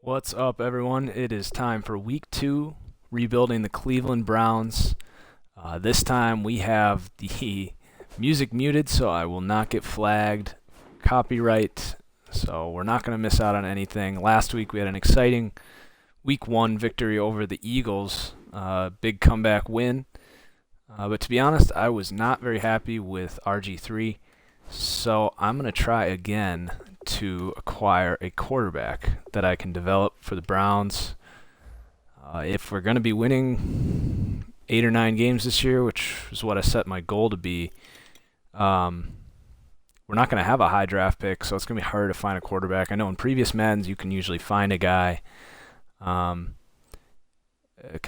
What's up, everyone? It is time for week 2, rebuilding the Cleveland Browns. This time we have the music muted, so I will not get flagged. Copyright, so we're not going to miss out on anything. Last week we had an exciting week 1 victory over the Eagles. Big comeback win. But to be honest, I was not very happy with RG3, so I'm going to try again to acquire a quarterback that I can develop for the Browns. If we're going to be winning 8 or 9 games this year, which is what I set my goal to be, we're not going to have a high draft pick, so it's going to be hard to find a quarterback. I know in previous Maddens you can usually find a guy kind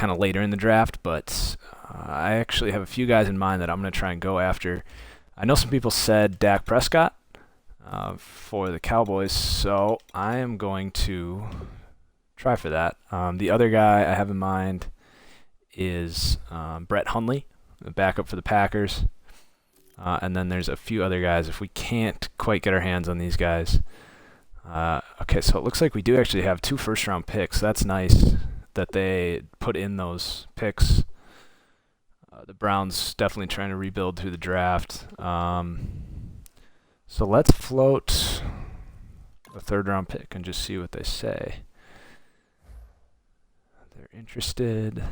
of later in the draft, but I actually have a few guys in mind that I'm going to try and go after. I know some people said Dak Prescott for the Cowboys, so I am going to try for that. The other guy I have in mind is Brett Hundley, the backup for the Packers. And then there's a few other guys if we can't quite get our hands on these guys. Okay, so it looks like we do actually have 2 first-round picks. That's nice that they put in those picks. The Browns definitely trying to rebuild through the draft. So let's float a 3rd-round pick and just see what they say. They're interested.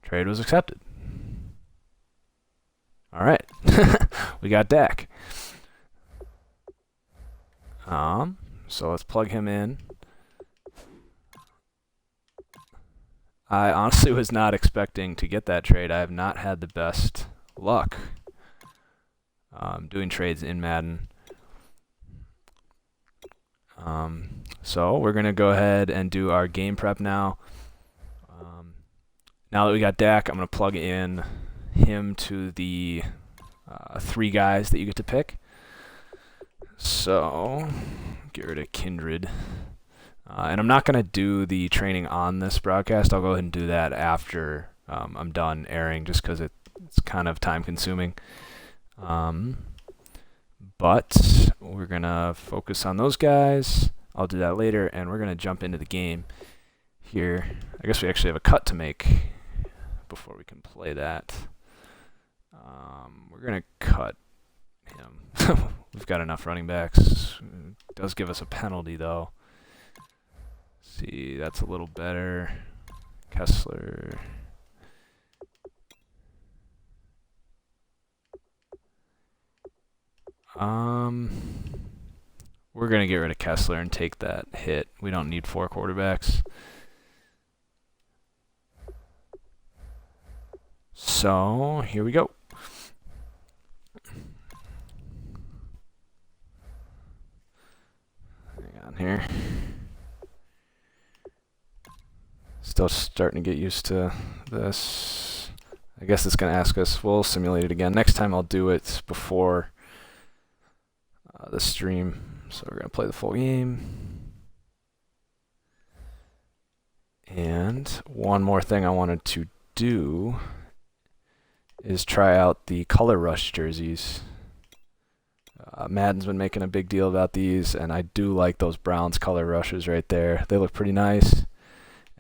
Trade was accepted. All right, we got Dak. So let's plug him in. I honestly was not expecting to get that trade. I have not had the best luck doing trades in Madden. So we're going to go ahead and do our game prep now. Now that we got Dak, I'm going to plug in him to the 3 guys that you get to pick. So get rid of Kindred. And I'm not going to do the training on this broadcast. I'll go ahead and do that after I'm done airing, just because it's kind of time consuming. But we're going to focus on those guys. I'll do that later, and we're going to jump into the game here. I guess we actually have a cut to make before we can play that. We're going to cut him. We've got enough running backs. It does give us a penalty, though. See, that's a little better. Kessler. We're going to get rid of Kessler and take that hit. We don't need 4 quarterbacks. So, here we go. Hang on here. Still starting to get used to this. I guess it's going to ask us. We'll simulate it again. Next time I'll do it before the stream. So we're going to play the full game. And one more thing I wanted to do is try out the Color Rush jerseys. Madden's been making a big deal about these, and I do like those Browns Color Rushes right there. They look pretty nice.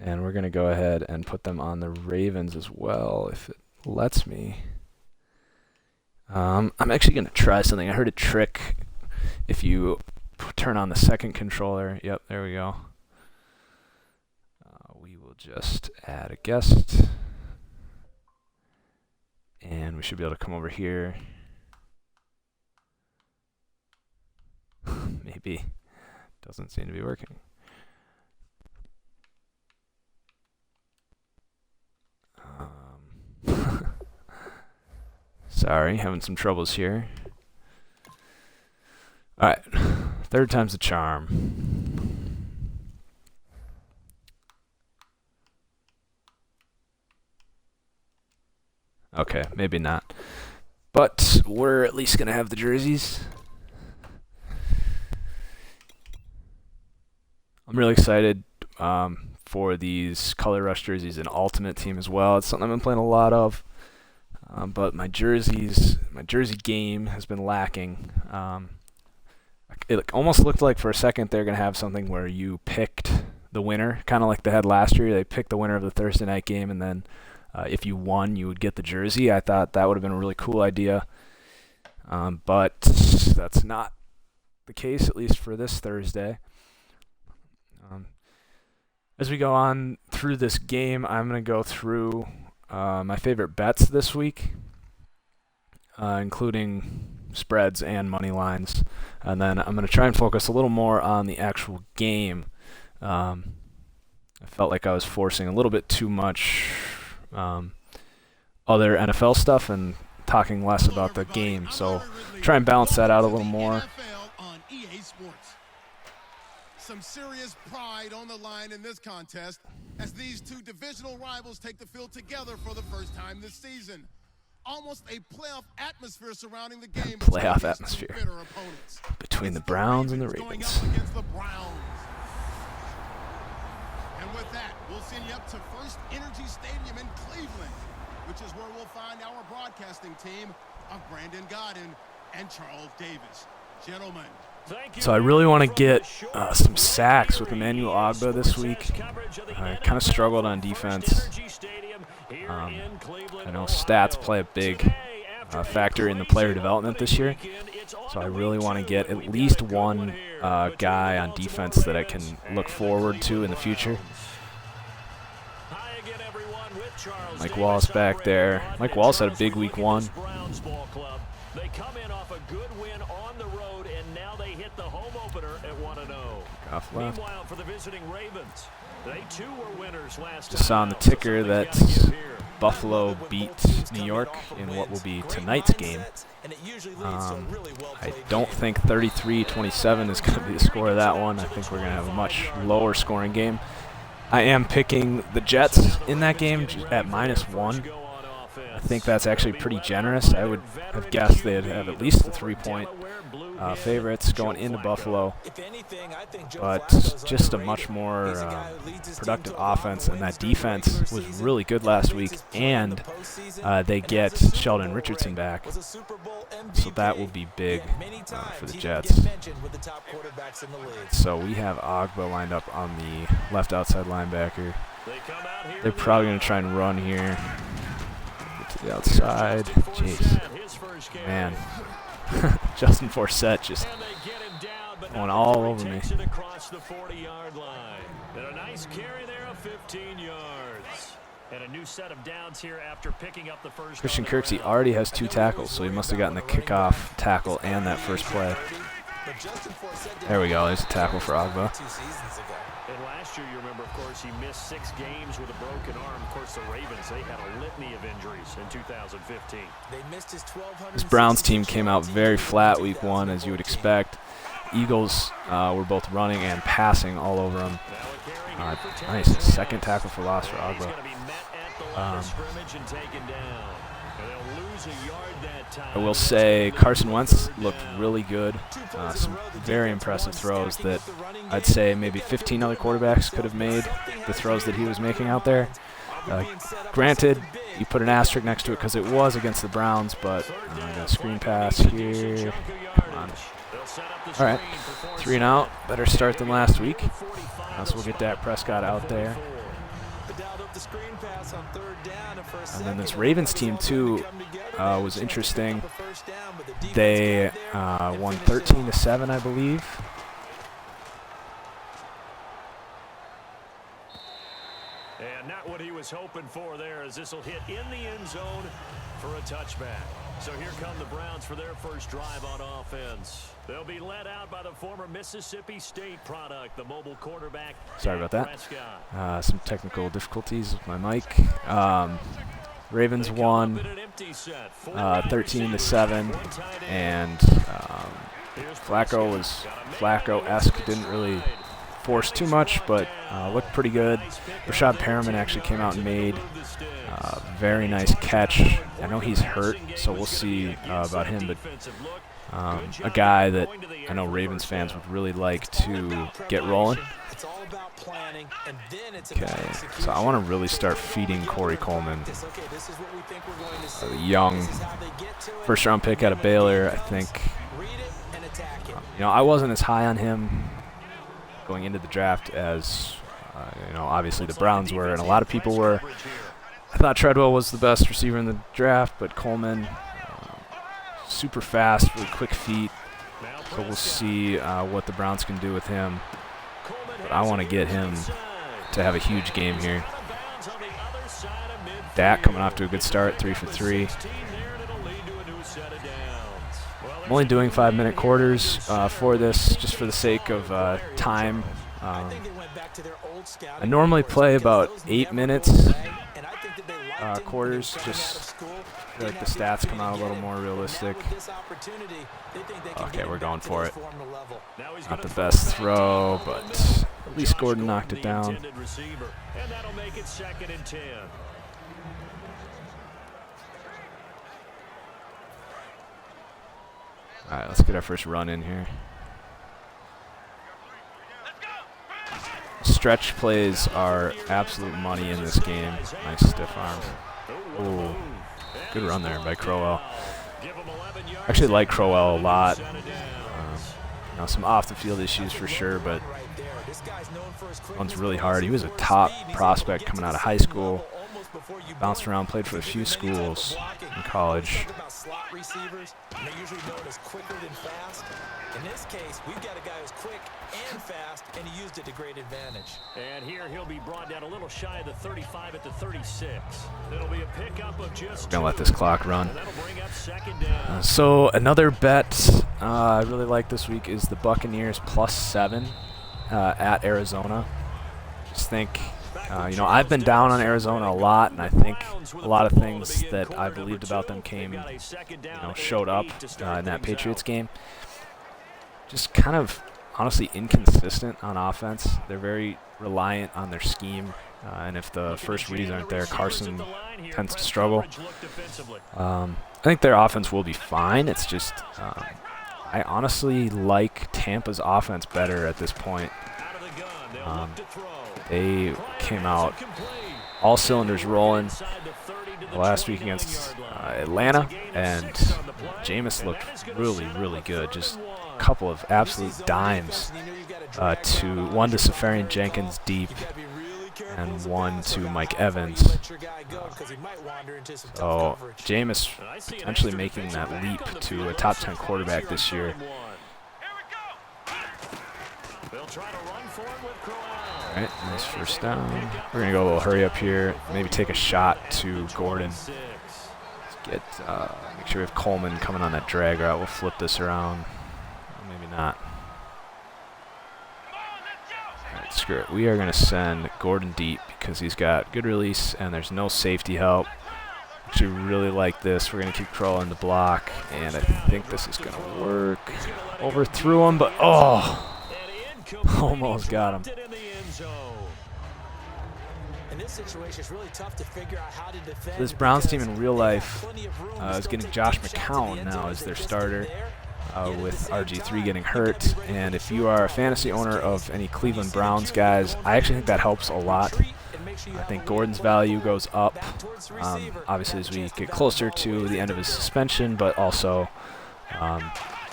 And we're going to go ahead and put them on the Ravens as well, if it lets me. I'm actually going to try something. I heard a trick if you turn on the second controller. Yep, there we go. We will just add a guest. And we should be able to come over here. Maybe. Doesn't seem to be working. Sorry, having some troubles here. Alright, 3rd time's the charm. Okay, maybe not. But we're at least going to have the jerseys. I'm really excited for these Color Rush jerseys in Ultimate Team as well. It's something I've been playing a lot of. But my jersey game has been lacking. it almost looked like for a second they're going to have something where you picked the winner, kind of like they had last year. They picked the winner of the Thursday night game, and then if you won, you would get the jersey. I thought that would have been a really cool idea, but that's not the case, at least for this Thursday. As we go on through this game, I'm going to go through my favorite bets this week, including spreads and money lines, and then I'm going to try and focus a little more on the actual game. I felt like I was forcing a little bit too much other NFL stuff and talking less about the game, so try and balance that out a little more. Some serious pride on the line in this contest as these two divisional rivals take the field together for the first time this season. Almost a playoff atmosphere surrounding the game. Playoff atmosphere between the Browns and the Ravens. And with that, we'll send you up to First Energy Stadium in Cleveland, which is where we'll find our broadcasting team of Brandon Godden and Charles Davis. Gentlemen. So I really want to get some sacks with Emmanuel Ogbah this week. I kind of struggled on defense. I know stats play a big factor in the player development this year, so I really want to get at least one guy on defense that I can look forward to in the future. Mike Wallace back there. Mike Wallace had a big week 1. They come in off a good win on the road, and now they hit the home opener at 1-0. Off left. Meanwhile, for the visiting Ravens, they too were winners last Just saw on the ticker that Buffalo beat New York in what will be tonight's game. I don't think 33-27 is going to be the score of that one. I think we're going to have a much lower scoring game. I am picking the Jets in that game at -1. I think that's actually pretty generous. I would have guessed they'd have at least the 3-point favorites going into Buffalo, but just a much more productive offense, and that defense was really good last week, and they get Sheldon Richardson back, so that will be big for the Jets. So we have Ogbah lined up on the left outside linebacker. They're probably going to try and run here. To the outside. Jeez. Man. Justin Forsett just going all over me. A nice carry there of 15 yards. And a new set of downs here after picking up the first. Christian Kirksey already has 2 tackles, so he must have gotten the kickoff tackle and that first play. There we go. There's a tackle for Ogbah. And last year, you remember, of course, he missed 6 games with a broken arm. Of course, the Ravens, they had a litany of injuries in 2015. This Browns team came out very flat week 1, as you would expect. Eagles were both running and passing all over them. Nice second tackle for loss for Ogbah. I will say Carson Wentz looked really good. Some very impressive throws that I'd say maybe 15 other quarterbacks could have made the throws that he was making out there. Granted, you put an asterisk next to it because it was against the Browns, but I got a screen pass here. Come on. All right, 3 and out. Better start than last week. So we'll get Dak Prescott out there. And then this Ravens team, too, was interesting. They won 13-7, I believe. And not what he was hoping for there, as this will hit in the end zone for a touchback. So here come the Browns for their first drive on offense. They'll be led out by the former Mississippi State product, the mobile quarterback. Sorry about that. Some technical difficulties with my mic. Ravens won 13-7, and Flacco was Flacco-esque. Didn't really force too much, but looked pretty good. Rashad Perriman actually came out and made a very nice catch. I know he's hurt, so we'll see about him, but a guy that I know Ravens fans would really like to get rolling. Okay, so I want to really start feeding Corey Coleman. A young first-round pick out of Baylor, I think. You know, I wasn't as high on him going into the draft as, you know, obviously the Browns were, and a lot of people were. I thought Treadwell was the best receiver in the draft, but Coleman, super fast, really quick feet. So we'll see what the Browns can do with him. But I want to get him to have a huge game here. Dak coming off to a good start, 3 for 3. I'm only doing 5-minute quarters for this, just for the sake of time. I normally play about 8 minutes quarters, just feel like the stats come out a little more realistic. Okay, we're going for it. Not the best throw, but at least Gordon knocked it down. All right, let's get our first run in here. Stretch plays are absolute money in this game. Nice stiff arm. Ooh, good run there by Crowell. Actually like Crowell a lot. You know, some off the field issues for sure, but runs really hard. He was a top prospect coming out of high school. Bounced around, played for a few schools in college. In this case, we've got a guy who's quick and fast, and he used it to great advantage. And here he'll be brought down a little shy of the 35 at the 36. It'll be a pickup of just gonna let this clock run. So another bet I really like this week is the Buccaneers +7 at Arizona. Just think, you know, I've been down on Arizona a lot, and I think a lot of things that I believed about them came, you know, showed up in that Patriots game. Just kind of, honestly, inconsistent on offense. They're very reliant on their scheme, and if the first reads aren't there, Carson tends to struggle. I think their offense will be fine. It's just, I honestly like Tampa's offense better at this point. They came out all cylinders rolling last week against Atlanta, and Jameis looked really, really good. Just a couple of absolute dimes, one to Safarian Jenkins deep, and one to Mike Evans. So Jameis potentially making that leap to a top 10 quarterback this year. All right, nice first down. We're gonna go a little hurry up here. Maybe take a shot to Gordon. Let's get make sure we have Coleman coming on that drag route. We'll flip this around. Maybe not. All right, screw it. We are gonna send Gordon deep because he's got good release and there's no safety help. Actually, really like this. We're gonna keep crawling the block, and I think this is gonna work. Overthrew him, but oh. Almost got him. This Browns team in real life is getting Josh McCown now as their starter, with RG3 getting hurt. And if you are a fantasy owner of any Cleveland Browns guys, I actually think that helps a lot. I think Gordon's value goes up, obviously as we get closer to the end of his suspension, but also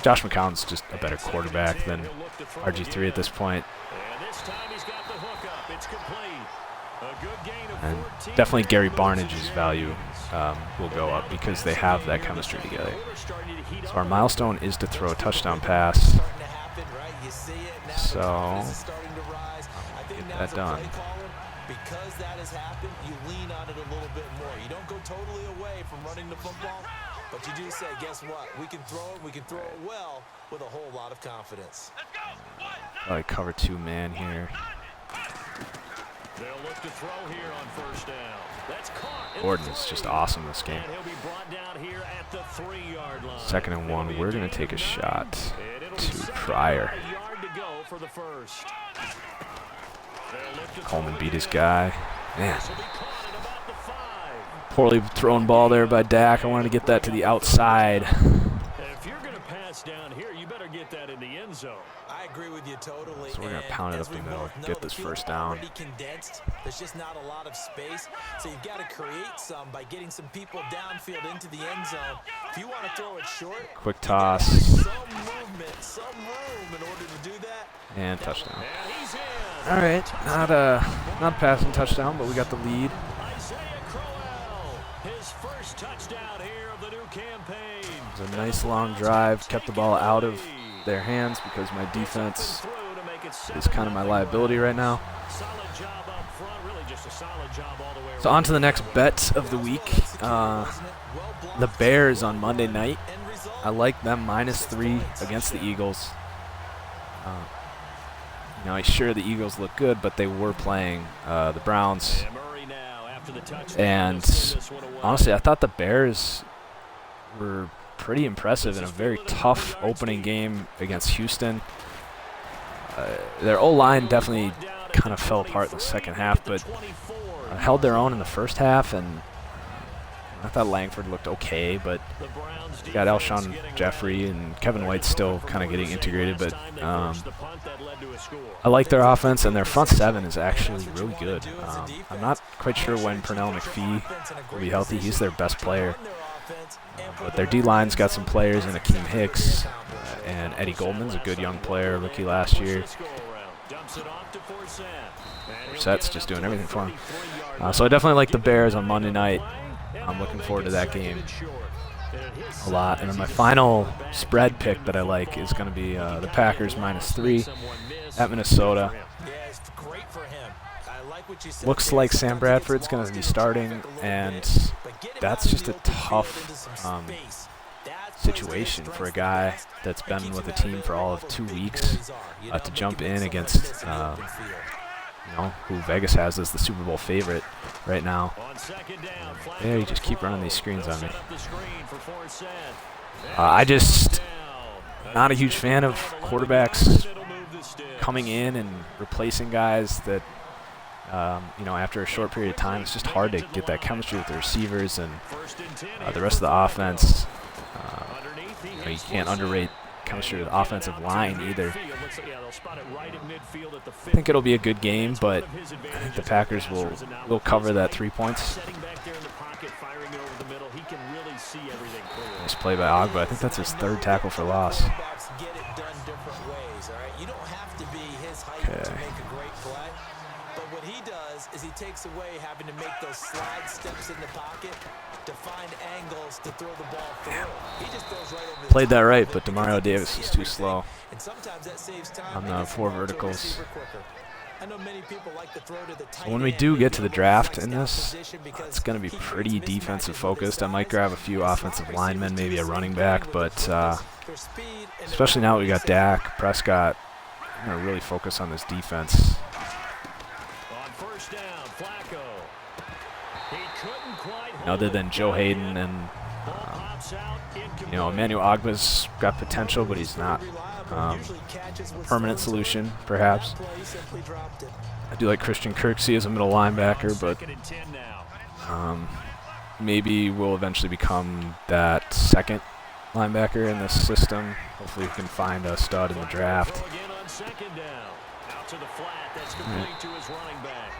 Josh McCown's just a better quarterback than RG3 at this point. And definitely Gary Barnage's value will go up because they have that chemistry together. So our milestone is to throw a touchdown pass. So get that done. Because that has happened, you lean on it a little bit more. You don't go totally away from running the football, but you do say, guess what? We can throw it, we can throw it well with a whole lot of confidence. Probably cover 2 man here. They'll look to throw here on first down. That's caught. Gordon is just awesome this game. Second and 1, we're going to take a shot to Pryor. Coleman beat his guy. Man. Poorly thrown ball there by Dak. I wanted to get that to the outside. pass down here, you better get that in the end zone. I agree with you totally. So we're going to pound it up the middle, get this first down. Condensed. There's just not a lot of space. So you've got to create some by getting some people downfield into the end zone. If you want to throw it short, quick toss. Some movement, some room in order to do that. And touchdown. And he's in. All right, not a passing touchdown, but we got the lead. Isaiah Crowell, his first touchdown here of the new campaign. It was a nice long drive, kept the ball out of their hands because my defense is kind of my liability right now. Solid job up front, really just a solid job all the way around. So on to the next bet of the week. The Bears on Monday night. I like them -3 against the Eagles. You know, sure, the Eagles look good, but they were playing the Browns. And honestly, I thought the Bears were pretty impressive in a very tough opening game against Houston. Their O-line definitely kind of fell apart in the second half, but held their own in the first half, and I thought Langford looked okay, but you got Alshon Jeffrey and Kevin White still kind of getting integrated, but I like their offense, and their front seven is actually really good. I'm not quite sure when Pernell McPhee will be healthy. He's their best player. But their D-line's got some players in Akeem Hicks, and Eddie Goldman's a good young player, rookie last year. Forset's just doing everything for him. So I definitely like the Bears on Monday night. I'm looking forward to that game a lot. And then my final spread pick that I like is going to be the Packers -3 at Minnesota. Looks like Sam Bradford's going to be starting, and that's just a tough situation for a guy that's been with the team for all of 2 weeks to jump in against, you know, who Vegas has as the Super Bowl favorite right now. Yeah, you just keep running these screens on me. I just not a huge fan of quarterbacks coming in and replacing guys that, you know, after a short period of time, it's just hard to get that chemistry with the receivers and the rest of the offense. You know, you can't underrate chemistry with the offensive line either. I think it'll be a good game, but I think the Packers will cover that 3 points. Nice play by Ogba. I think that's his 3rd tackle for loss. Okay. What he does is he takes away having to make those slide steps in the pocket to find angles to throw the ball through. He just throws right over the Played that right, but Demario Davis is too slow and sometimes that saves time on the 4 verticals. I know many people like to throw to the tight So when we do get to the draft in this, it's going to be pretty defensive focused. I might grab a few offensive linemen, maybe a running back, but especially now we got Dak, Prescott, I'm going to really focus on this defense. Other than Joe Hayden and, you know, Emmanuel Ogba's got potential, but he's not a permanent solution, perhaps. I do like Christian Kirksey as a middle linebacker, but maybe will eventually become that 2nd linebacker in this system. Hopefully we can find a stud in the draft. Right.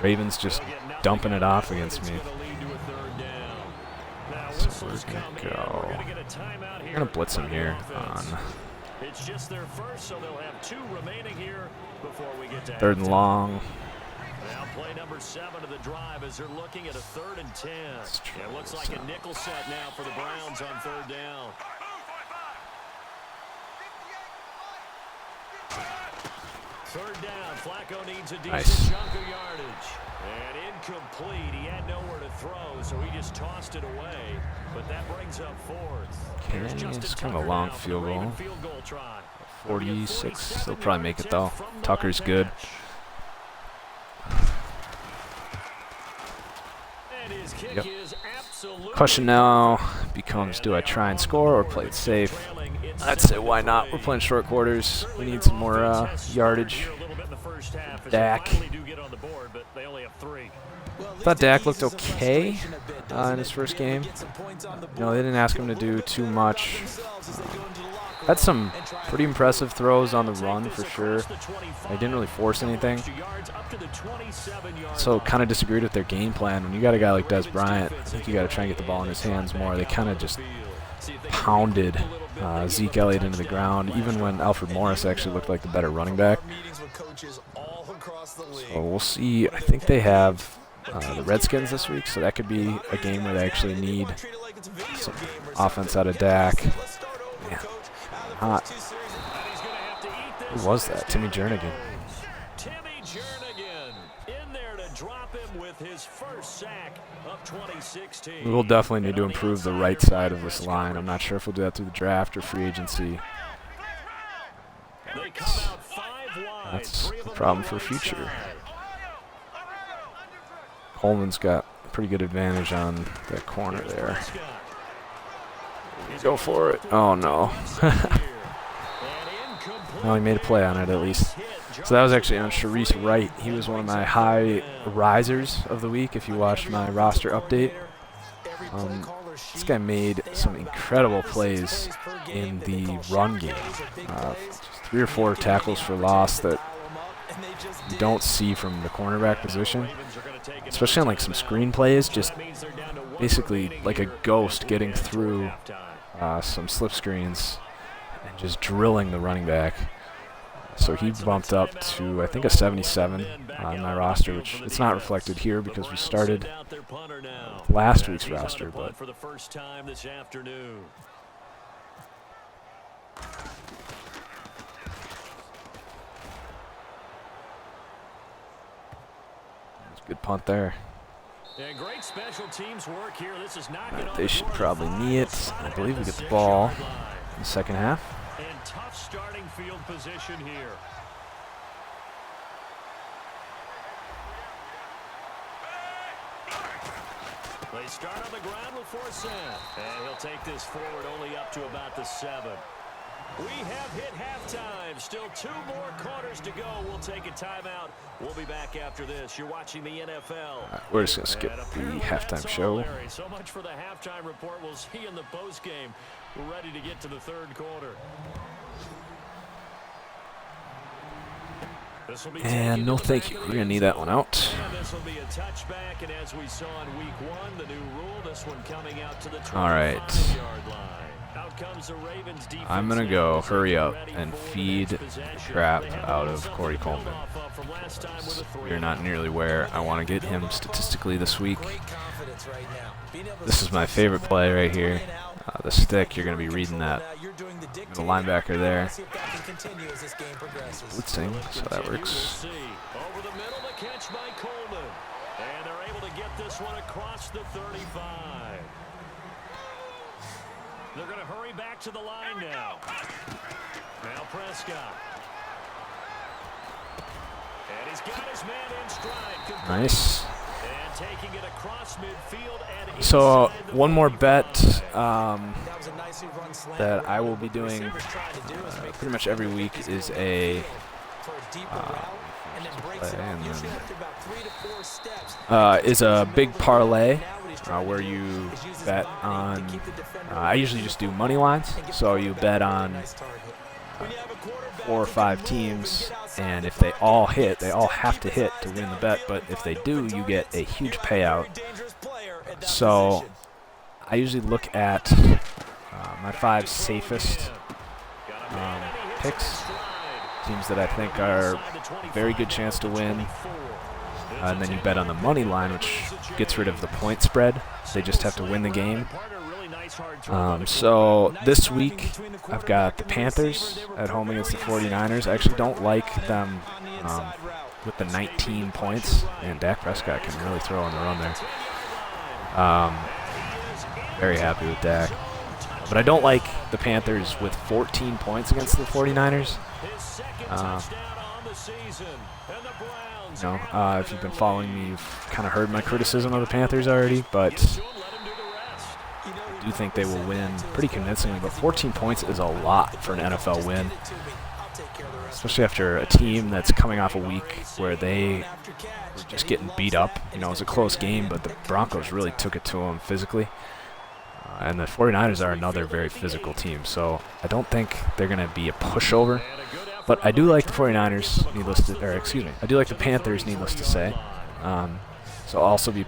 Ravens just dumping it off against me. So we're going to go. We're going to blitz him here on It's just their first, so they'll have 2 remaining here before we get to 3rd and long. Now play number 7 of the drive as they're looking at a 3rd and 10. It looks like a nickel set now for the Browns on 3rd down. Third down, Flacco needs a decent chunk of yardage. And incomplete. He had nowhere to throw, so he just tossed it away. But that brings up 4th. Okay, it's kind of a long field goal. 46. They'll probably make it though. Tucker's good. Yep. Question now becomes, do I try and score or play it safe? I'd say why not? We're playing short quarters. We need some more yardage. Dak. Thought Dak looked okay in his first game. You know, they didn't ask him to do too much. Had some pretty impressive throws on the run for sure. I didn't really force anything. So kind of disagreed with their game plan. When you got a guy like Des Bryant, I think you got to try and get the ball in his hands more. They kind of just pounded Zeke Elliott into the ground, even when Alfred Morris actually looked like the better running back. So we'll see. I think they have the Redskins this week, so that could be a game where they actually need some offense out of Dak. Man, hot. Who was that? Timmy Jernigan. Timmy Jernigan in there to drop him with his first sack of 2016. We will definitely need to improve the right side of this line. I'm not sure if we'll do that through the draft or free agency. That's the problem for future. Coleman's got a pretty good advantage on that corner there. Go for it. Oh, no. Well, he made a play on it at least. So that was actually on Sharice Wright. He was one of my high risers of the week if you watched my roster update. This guy made some incredible plays in the run game. Just 3 or 4 tackles for loss that you don't see from the cornerback position, especially on like some screen plays, just basically like a ghost getting through some slip screens and just drilling the running back. So he bumped up to, I think, a 77 on my roster, which it's not reflected here because we started last week's roster. But for the first time this afternoon. good punt there. And great special teams work here. This is not They should probably knee it. I believe we get the ball in the second half. And tough starting field position here. They start on the ground with Forsett. And he'll take this forward only up to about the 7. We have hit halftime. Still 2 more quarters to go. We'll take a timeout. We'll be back after this. You're watching the NFL. We're just going to skip the halftime show. So much for the halftime report. We'll see you in the postgame. We're ready to get to the 3rd quarter. And no thank you. We're going to need that one out. This will be a touchback, and as we saw in week 1, the new rule, this one coming out to the 25-yard line. Out comes the Ravens defense. I'm going to go hurry up and feed the crap out of Corey Coleman. You're not nearly where I want to get him statistically this week. This is my favorite play right here. The stick, you're going to be reading that. The linebacker there. Blitzing, so that works. Over the middle, the catch by Coleman. And they're able to get this one across the 35. They're going to hurry back to the line now. Now Prescott. And he's got his man in stride. Nice. And taking it across midfield and so one more bet that I will be doing pretty much every week is a big parlay where you bet on I usually just do money lines, so you bet on 4 or 5 teams, and if they all hit, they all have to hit to win the bet, but if they do, you get a huge payout. So I usually look at my 5 safest picks, teams that I think are a very good chance to win, and then you bet on the money line, which gets rid of the point spread. They just have to win the game. So this week I've got the Panthers at home against the 49ers. I actually don't like them with the 19 points, and Dak Prescott can really throw on the run there. Very happy with Dak. But I don't like the Panthers with 14 points against the 49ers. If you've been following me, you've kind of heard my criticism of the Panthers already, but I do think they will win pretty convincingly. But 14 points is a lot for an NFL win, especially after a team that's coming off a week where they were just getting beat up. It was a close game, but the Broncos really took it to them physically. And the 49ers are another very physical team, so I don't think they're going to be a pushover. But I do like the 49ers, I do like the Panthers, needless to say. So I'll also be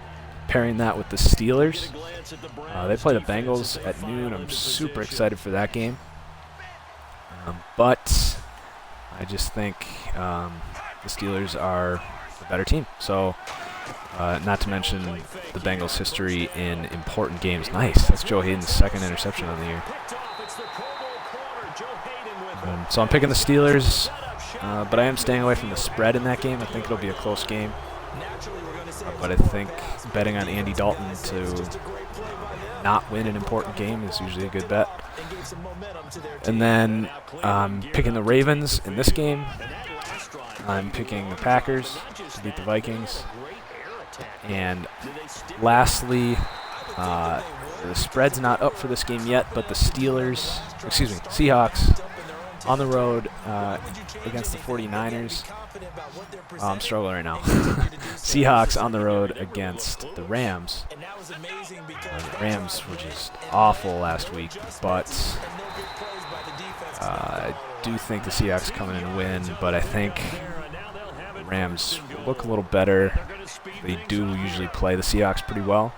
pairing that with the Steelers. They play the Bengals at noon. I'm super excited for that game. But I just think the Steelers are the better team. So, not to mention the Bengals' history in important games. Nice. That's Joe Hayden's second interception of the year. So I'm picking the Steelers, but I am staying away from the spread in that game. I think it'll be a close game. But I think betting on Andy Dalton to not win an important game is usually a good bet. And then picking the Ravens in this game. I'm picking the Packers to beat the Vikings. And lastly, the spread's not up for this game yet, but the Seahawks on the road against the 49ers. I'm struggling right now. Seahawks on the road against the Rams. The Rams were just awful last week, but I do think the Seahawks come in and win, but I think the Rams look a little better. They do usually play the Seahawks pretty well.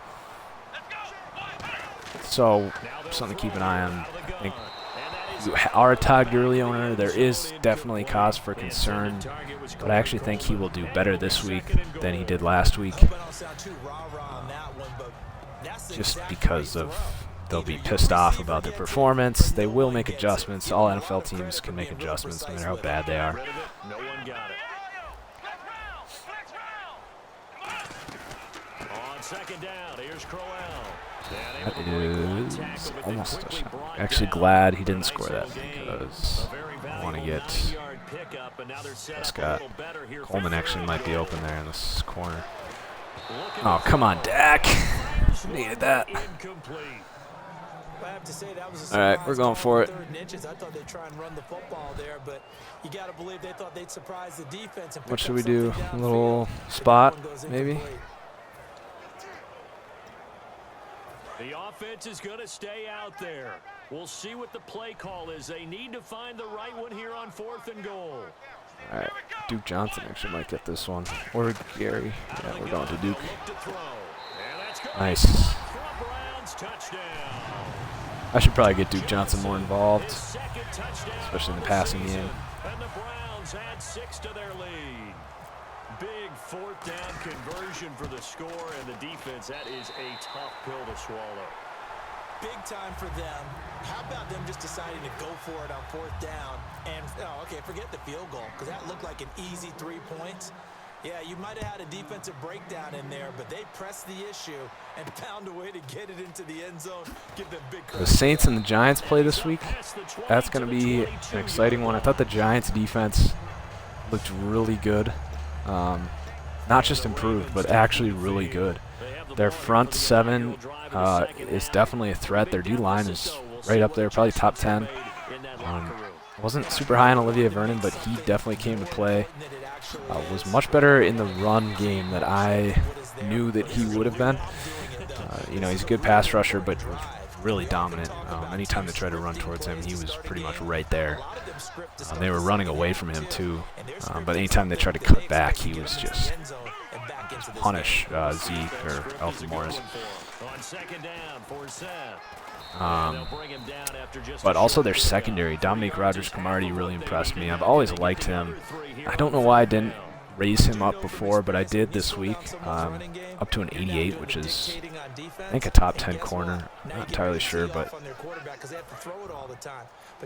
So, something to keep an eye on. I think you are a Todd Gurley owner. There is definitely cause for concern, but I actually think he will do better this week than he did last week. Just because they'll be pissed off about their performance. They will make adjustments. All NFL teams can make adjustments no matter how bad they are. Second down, here's Crowell. That is almost a touchdown. Actually glad he didn't score that because I want to get Scott. Coleman actually might be open there in this corner. Oh, come on, Dak. Needed that. All right, we're going for it. What should we do? A little spot, maybe? The offense is going to stay out there. We'll see what the play call is. They need to find the right one here on 4th and goal. All right, Duke Johnson actually might get this one. Or Gary. Yeah, we're going to Duke. Nice. I should probably get Duke Johnson more involved, especially in the passing game. And the Browns add 6 to their lead. Big 4th down conversion for the score, and the defense, that is a tough pill to swallow. Big time for them. How about them just deciding to go for it on 4th down? And, forget the field goal, because that looked like an easy 3 points. Yeah, you might have had a defensive breakdown in there, but they pressed the issue and found a way to get it into the end zone. Give them big credit. The Saints and the Giants play this week. That's going to be an exciting one. I thought the Giants' defense looked really good. Not just improved, but actually really good. Their front 7 is definitely a threat. Their D-line is right up there, probably top 10. Wasn't super high on Olivier Vernon, but he definitely came to play. Was much better in the run game that I knew that he would have been. He's a good pass rusher, but really dominant. Anytime they tried to run towards him, he was pretty much right there. They were running away from him too, but anytime they tried to cut back, he was just punish Zeke or Alfred Morris. But also their secondary, Dominique Rodgers-Cromartie really impressed me. I've always liked him. I don't know why I didn't raise him up before, but I did this week, up to an 88, which is, I think, a top 10 corner. I'm not entirely sure, but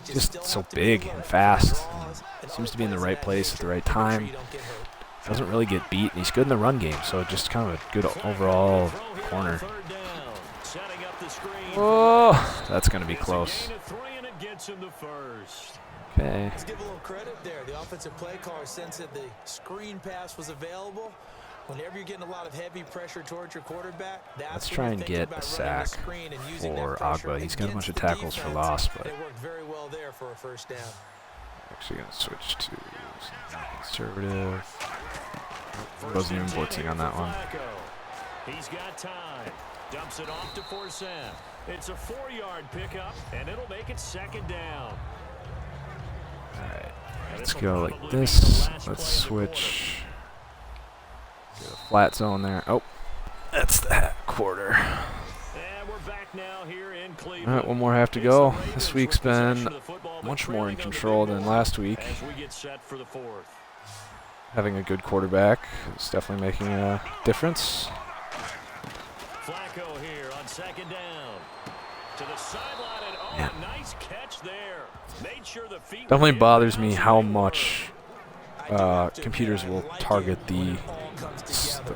just so big and fast. And seems to be in the right place at the right time. Doesn't really get beat, and he's good in the run game, so just kind of a good overall corner. Oh, that's going to be close. Okay. Let's give a little credit there. The offensive play caller sensed that the screen pass was available. Whenever you're getting a lot of heavy pressure towards your quarterback, let's try and get a sack for Agba. He's got a bunch of tackles for loss, but it worked very well there for a first down. Actually going to switch to conservative. Wasn't even blitzing on that one. He's got time. Dumps it off to Forsett. It's a 4-yard pickup, and it'll make it 2nd down. All right, let's go like this. Let's switch. Get a flat zone there. Oh, that's the quarter. And we're back now here in Cleveland. All right, one more half to go. This week's been much more in control than last week. As we get set for the 4th. Having a good quarterback is definitely making a difference. Flacco here on 2nd down. To the sideline, and Yeah. nice catch there. Made sure the feet Definitely bothers me how much computers will target the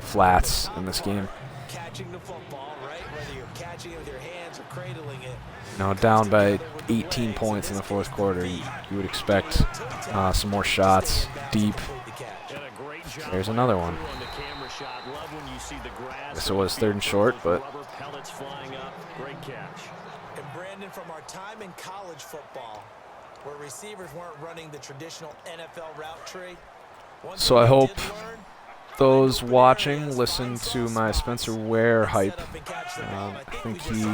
flats in this game. Catching the football, right? Whether you're catching it with your hands or cradling it. Now down by 18 points in the 4th quarter, you would expect some more shots deep. There's another one. I guess it was 3rd and short, but And Brandon, from our time in college football, where receivers weren't running the traditional NFL route tree. So I hope those watching listen to my Spencer Ware hype. I think he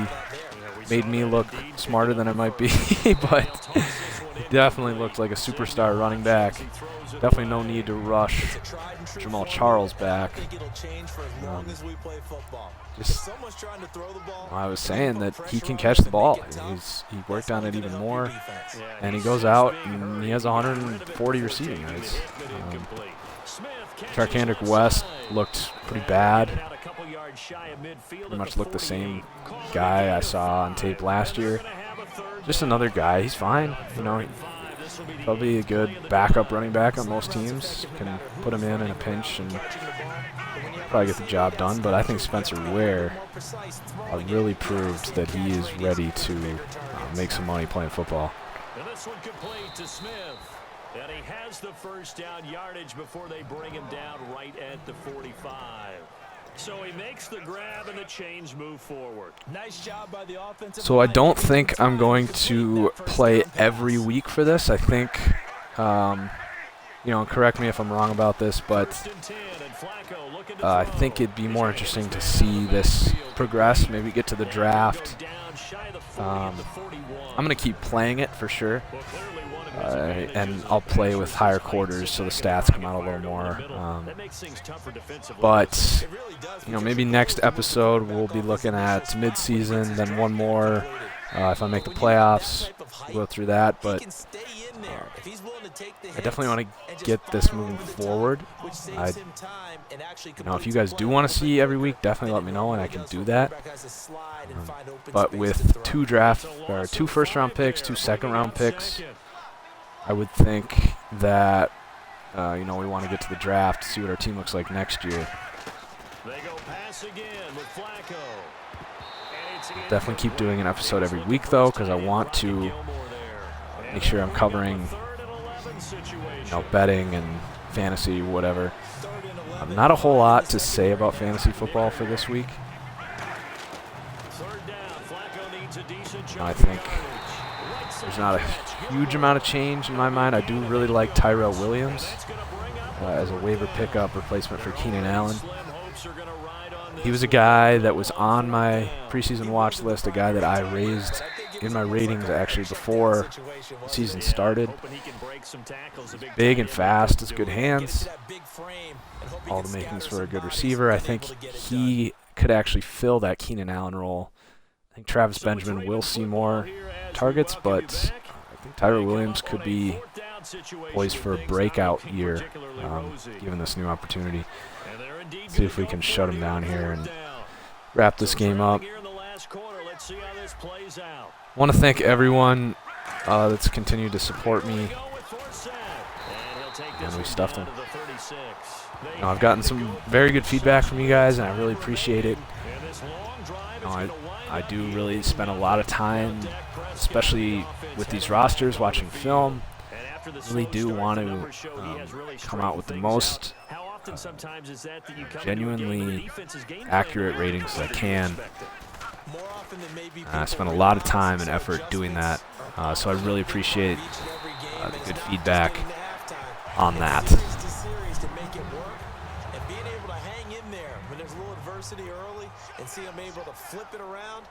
made me look smarter than I might be, but he definitely looked like a superstar running back. Definitely no need to rush Jamal Charles back. I was saying that he can catch the ball. He worked on it even more, and he goes out and he has 140 receiving yards. Tarkandrick West looked pretty bad. Pretty much looked the same guy I saw on tape last year. Just another guy. He's fine. You know, probably a good backup running back on most teams. Can put him in a pinch and probably get the job done. But I think Spencer Ware really proved that he is ready to make some money playing football. And this one complete to Smith. And he has the 1st down yardage before they bring him down right at the 45. So he makes the grab and the chains move forward. Nice job by the offensive. So I don't think I'm going to play every week for this. I think, you know, correct me if I'm wrong about this, but I think it'd be more interesting to see this progress, maybe get to the draft. I'm going to keep playing it for sure. And I'll play with higher quarters so the stats come out a little more. But, you know, maybe next episode we'll be looking at midseason, then one more. If I make the playoffs, we'll go through that. But I definitely want to get this moving forward. You know, if you guys do want to see every week, definitely let me know and I can do that. But with 2 first-round picks, 2 second-round picks, I would think that, you know, we want to get to the draft, see what our team looks like next year. They go pass again with Flacco. Definitely keep doing an episode every week, though, because I want to make sure I'm covering, you know, betting and fantasy, whatever. Not a whole lot to say about fantasy football for this week. I think there's not a huge amount of change in my mind. I do really like Tyrell Williams as a waiver pickup replacement for Keenan Allen. He was a guy that was on my preseason watch list, a guy that I raised in my ratings actually before the season started. Big and fast, has good hands, all the makings for a good receiver. I think he could actually fill that Keenan Allen role. I think Travis Benjamin will see more targets, but I think Tyrell Williams could be poised for a breakout year, given this new opportunity. See if we can shut him down here and wrap this game up. I want to thank everyone that's continued to support me. And we stuffed him. You know, I've gotten some very good feedback from you guys, and I really appreciate it. You know, I do really spend a lot of time, especially with these rosters, watching film. I really do want to come out with the most genuinely accurate ratings as I can. I spent a lot of time and effort doing that, so I really appreciate the good feedback on that. And being able to hang in there when there's a little adversity early, and see him able to flip it around.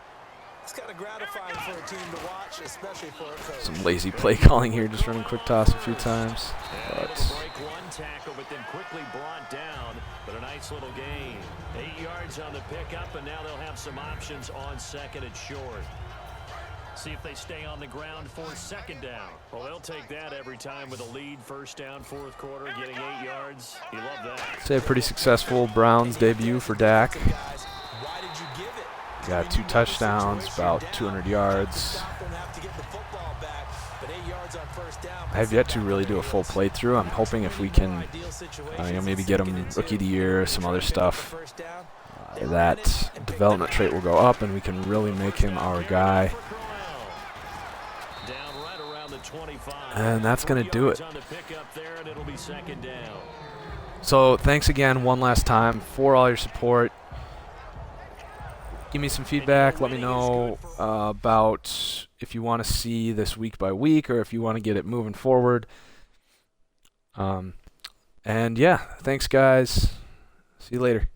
It's kind of gratifying for a team to watch, especially for a coach. Some lazy play calling here, just running quick toss a few times. Able to break one tackle, but then quickly brought down. But a nice little gain. 8 yards on the pickup, and now they'll have some options on second and short. See if they stay on the ground for second down. Well, they'll take that every time with a lead. First down, fourth quarter, getting 8 yards. You love that. Say a pretty successful Browns debut for Dak. Why did you give it? Got 2 touchdowns, about 200 yards. I have yet to really do a full playthrough. I'm hoping if we can, maybe get him Rookie of the Year, some other stuff, that development trait will go up and we can really make him our guy. And that's going to do it. So thanks again one last time for all your support. Give me some feedback. Let me know about if you want to see this week by week or if you want to get it moving forward. And yeah, thanks guys. See you later.